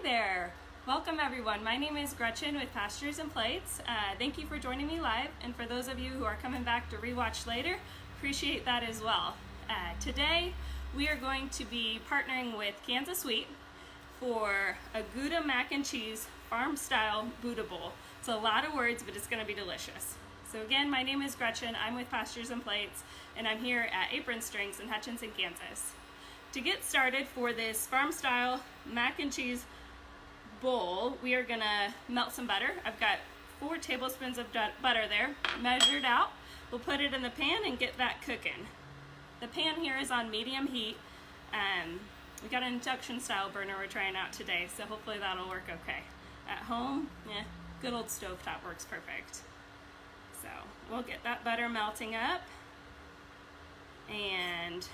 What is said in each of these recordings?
there! Welcome everyone. My name is Gretchen with Pastures and Plates. Thank you for joining me live, and for those of you who are coming back to rewatch later, appreciate that as well. Today we are going to be partnering with Kansas Wheat for a Gouda mac and cheese farm style Gouda bowl. It's a lot of words, but it's going to be delicious. So again, my name is Gretchen. I'm with Pastures and Plates, and I'm here at Apron Strings in Hutchinson, Kansas. To get started for this farm style mac and cheese bowl, we are gonna melt some butter. I've got 4 tablespoons of butter there, measured out. We'll put it in the pan and get that cooking. The pan here is on medium heat. We got an induction style burner we're trying out today, so hopefully that'll work okay. At home, good old stovetop works perfect. So we'll get that butter melting up, and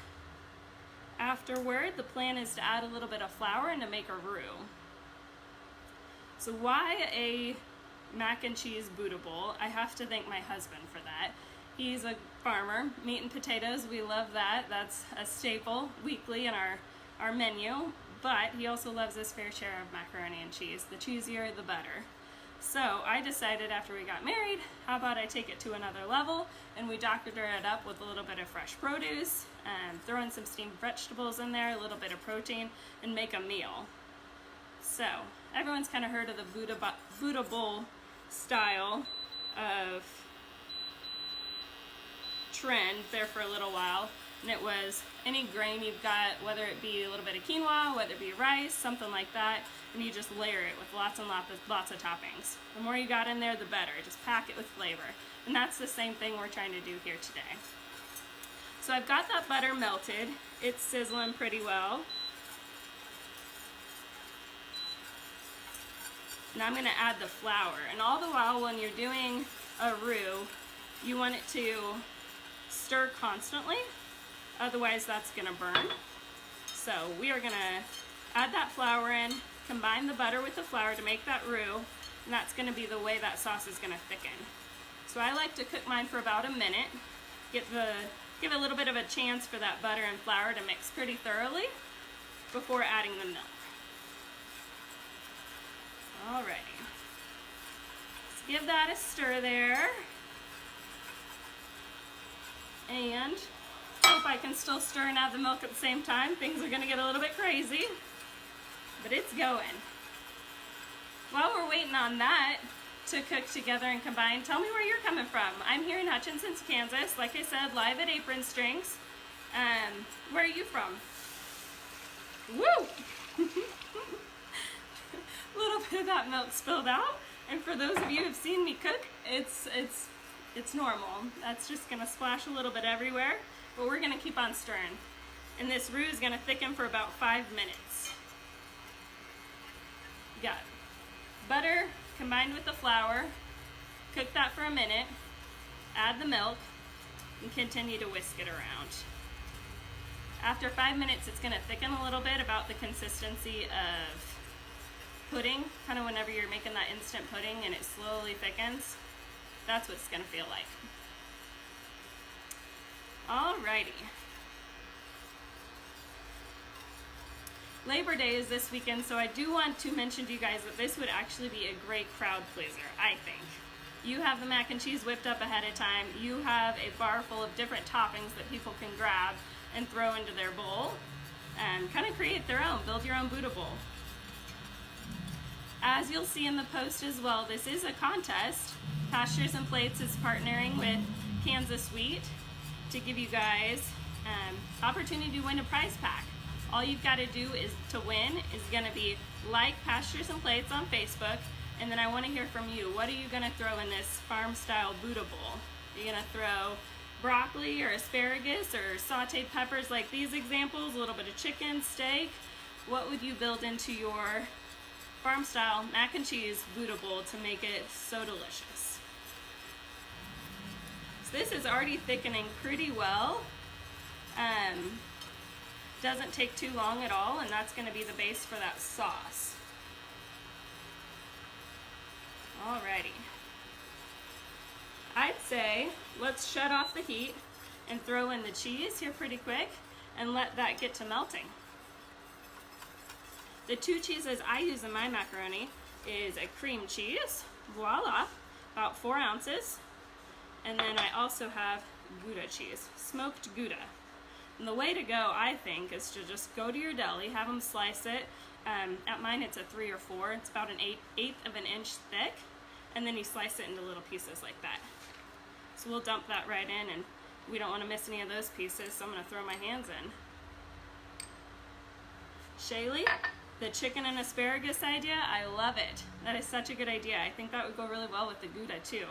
afterward, the plan is to add a little bit of flour and to make a roux. So why a mac and cheese Gouda bowl? I have to thank my husband for that. He's a farmer, meat and potatoes, we love that. That's a staple weekly in our menu, but he also loves his fair share of macaroni and cheese. The cheesier, the better. So I decided after we got married, how about I take it to another level, and we doctored it up with a little bit of fresh produce, throw in some steamed vegetables in there, a little bit of protein, and make a meal. So everyone's kind of heard of the Gouda bowl style of trend there for a little while, and it was any grain you've got, whether it be a little bit of quinoa, whether it be rice, something like that, and you just layer it with lots and lots of toppings. The more you got in there, the better. Just pack it with flavor. And that's the same thing we're trying to do here today. So I've got that butter melted. It's sizzling pretty well. And I'm going to add the flour. And all the while when you're doing a roux, you want it to stir constantly. Otherwise that's going to burn. So we are going to add that flour in, combine the butter with the flour to make that roux, and that's going to be the way that sauce is going to thicken. So I like to cook mine for about a minute, give a little bit of a chance for that butter and flour to mix pretty thoroughly before adding the milk. Alrighty, let's give that a stir there, and hope I can still stir and add the milk at the same time. Things are going to get a little bit crazy, but it's going. While we're waiting on that to cook together and combine, tell me where you're coming from. I'm here in Hutchinson, Kansas, like I said, live at Apron Strings. Where are you from? Woo! A little bit of that milk spilled out, and for those of you who've seen me cook, it's normal. That's just gonna splash a little bit everywhere, but we're gonna keep on stirring. And this roux is gonna thicken for about 5 minutes. You got butter combined with the flour, cook that for a minute, add the milk, and continue to whisk it around. After 5 minutes, it's gonna thicken a little bit, about the consistency of pudding, kind of whenever you're making that instant pudding and it slowly thickens. That's what it's gonna feel like. Alrighty. Labor Day is this weekend, so I do want to mention to you guys that this would actually be a great crowd pleaser, I think. You have the mac and cheese whipped up ahead of time. You have a bar full of different toppings that people can grab and throw into their bowl and kind of create their own, build your own Gouda bowl. As you'll see in the post as well, this is a contest. Pastures and Plates is partnering with Kansas Wheat to give you guys opportunity to win a prize pack. All you've got to do to win is going to be like Pastures and Plates on Facebook, and then I want to hear from you. What are you going to throw in this farm style Gouda bowl? Are you going to throw broccoli or asparagus or sauteed peppers like these examples, a little bit of chicken, steak? What would you build into your farm style mac and cheese Gouda bowl to make it so delicious? So this is already thickening pretty well. Doesn't take too long at all, and that's going to be the base for that sauce. Alrighty. I'd say let's shut off the heat and throw in the cheese here pretty quick and let that get to melting. The two cheeses I use in my macaroni is a cream cheese, voila, about 4 ounces. And then I also have Gouda cheese, smoked Gouda. And the way to go, I think, is to just go to your deli, have them slice it. At mine it's a 3 or 4, it's about an eighth of an inch thick, and then you slice it into little pieces like that. So we'll dump that right in, and we don't want to miss any of those pieces, so I'm going to throw my hands in. Shaylee, the chicken and asparagus idea, I love it. That is such a good idea. I think that would go really well with the Gouda too.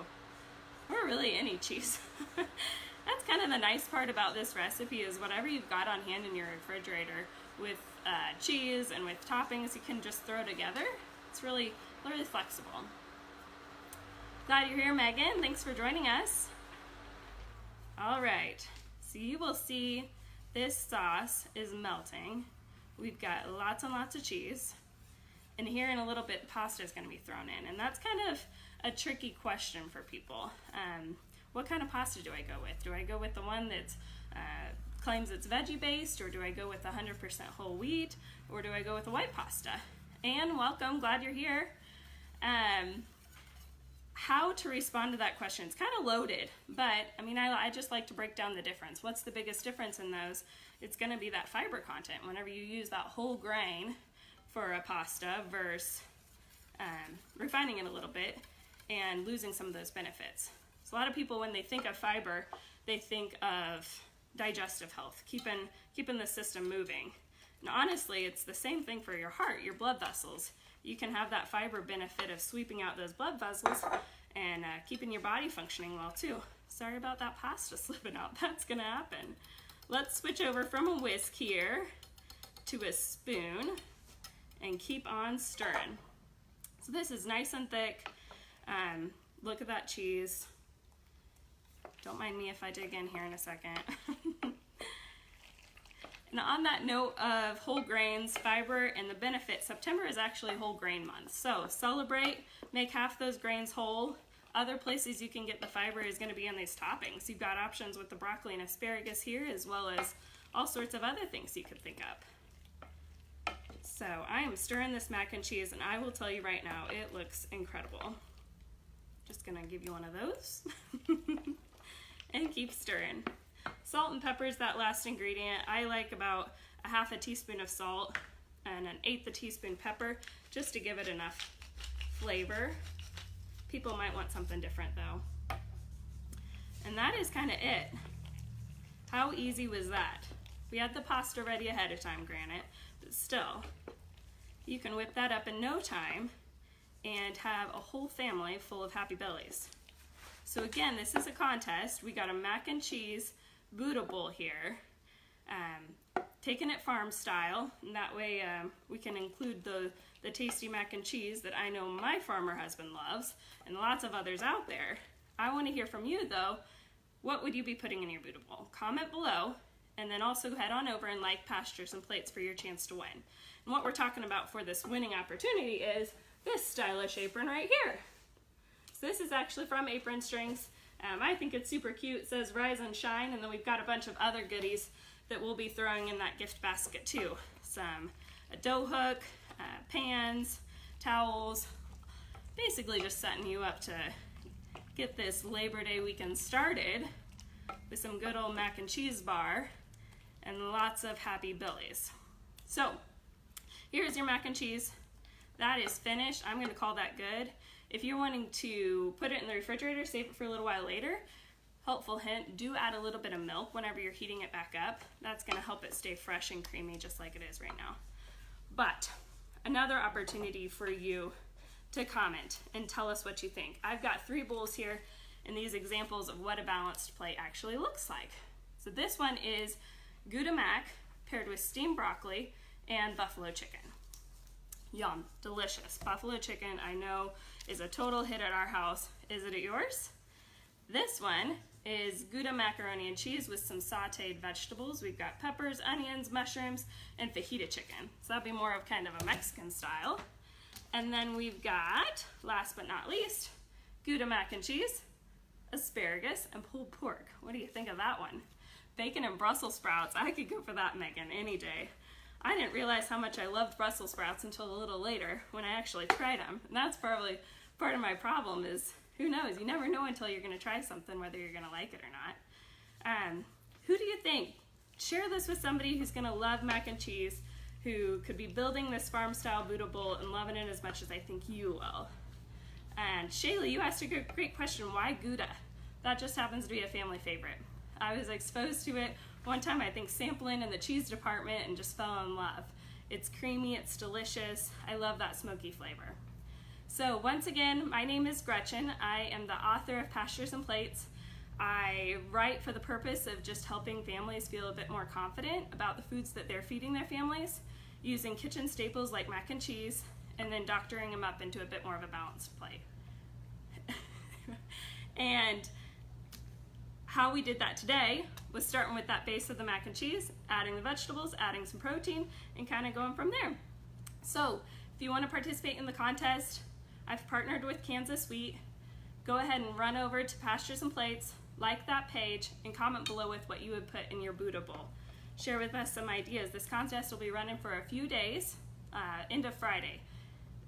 Or really any cheese. That's kind of the nice part about this recipe, is whatever you've got on hand in your refrigerator with cheese and with toppings, you can just throw together. It's really, really flexible. Glad you're here, Megan. Thanks for joining us. All right, so you will see this sauce is melting. We've got lots and lots of cheese. And here in a little bit, pasta is going to be thrown in. And that's kind of a tricky question for people. What kind of pasta do I go with? Do I go with the one that claims it's veggie based, or do I go with 100% whole wheat, or do I go with a white pasta? And welcome, glad you're here. How to respond to that question? It's kind of loaded, but I mean, I just like to break down the difference. What's the biggest difference in those? It's going to be that fiber content. Whenever you use that whole grain for a pasta versus refining it a little bit and losing some of those benefits. So a lot of people, when they think of fiber, they think of digestive health, keeping the system moving. And honestly, it's the same thing for your heart, your blood vessels. You can have that fiber benefit of sweeping out those blood vessels and keeping your body functioning well too. Sorry about that pasta slipping out. That's gonna happen. Let's switch over from a whisk here to a spoon and keep on stirring. So this is nice and thick. Look at that cheese. Don't mind me if I dig in here in a second. And on that note of whole grains, fiber, and the benefit, September is actually whole grain month. So celebrate, make half those grains whole. Other places you can get the fiber is going to be in these toppings. You've got options with the broccoli and asparagus here, as well as all sorts of other things you could think up. So I am stirring this mac and cheese, and I will tell you right now, it looks incredible. Just gonna give you one of those. And keep stirring. Salt and pepper is that last ingredient. I like about a half a teaspoon of salt and an eighth a teaspoon pepper, just to give it enough flavor. People might want something different though. And that is kind of it. How easy was that? We had the pasta ready ahead of time, granted, but still, you can whip that up in no time and have a whole family full of happy bellies. So again, this is a contest. We got a mac and cheese Gouda bowl here, taking it farm style, and that way we can include the tasty mac and cheese that I know my farmer husband loves, and lots of others out there. I want to hear from you though. What would you be putting in your Gouda bowl? Comment below, and then also head on over and like Pastures and Plates for your chance to win. And what we're talking about for this winning opportunity is this stylish apron right here. So this is actually from Apron Strings. I think it's super cute. It says Rise and Shine, and then we've got a bunch of other goodies that we'll be throwing in that gift basket too. A dough hook, pans, towels, basically just setting you up to get this Labor Day weekend started with some good old mac and cheese bar and lots of happy billies. So here's your mac and cheese. That is finished. I'm gonna call that good. If you're wanting to put it in the refrigerator, save it for a little while later, helpful hint, do add a little bit of milk whenever you're heating it back up. That's gonna help it stay fresh and creamy just like it is right now. But another opportunity for you to comment and tell us what you think. I've got 3 bowls here and these examples of what a balanced plate actually looks like. So this one is Gouda mac paired with steamed broccoli and buffalo chicken. Yum, delicious. Buffalo chicken, I know, is a total hit at our house. Is it at yours? This one is Gouda macaroni and cheese with some sauteed vegetables. We've got peppers, onions, mushrooms, and fajita chicken. So that'd be more of kind of a Mexican style. And then we've got, last but not least, Gouda mac and cheese, asparagus, and pulled pork. What do you think of that one? Bacon and Brussels sprouts. I could go for that, Megan, any day. I didn't realize how much I loved Brussels sprouts until a little later when I actually tried them. And that's probably part of my problem is, who knows? You never know until you're going to try something whether you're going to like it or not. Who do you think? Share this with somebody who's going to love mac and cheese, who could be building this farm-style Buddha bowl and loving it as much as I think you will. And Shayla, you asked a great question. Why Gouda? That just happens to be a family favorite. I was exposed to it one time, I think, sampling in the cheese department and just fell in love. It's creamy, it's delicious. I love that smoky flavor. So once again, my name is Gretchen. I am the author of Pastures and Plates. I write for the purpose of just helping families feel a bit more confident about the foods that they're feeding their families, using kitchen staples like mac and cheese, and then doctoring them up into a bit more of a balanced plate. And how we did that today was starting with that base of the mac and cheese, adding the vegetables, adding some protein, and kind of going from there. So if you want to participate in the contest, I've partnered with Kansas Wheat. Go ahead and run over to Pastures and Plates, like that page, and comment below with what you would put in your Buddha bowl. Share with us some ideas. This contest will be running for a few days, end of Friday,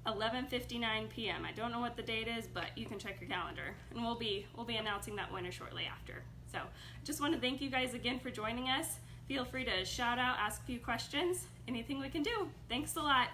11:59 p.m. I don't know what the date is, but you can check your calendar, and we'll be announcing that winner shortly after. So just want to thank you guys again for joining us. Feel free to shout out, ask a few questions, anything we can do. Thanks a lot.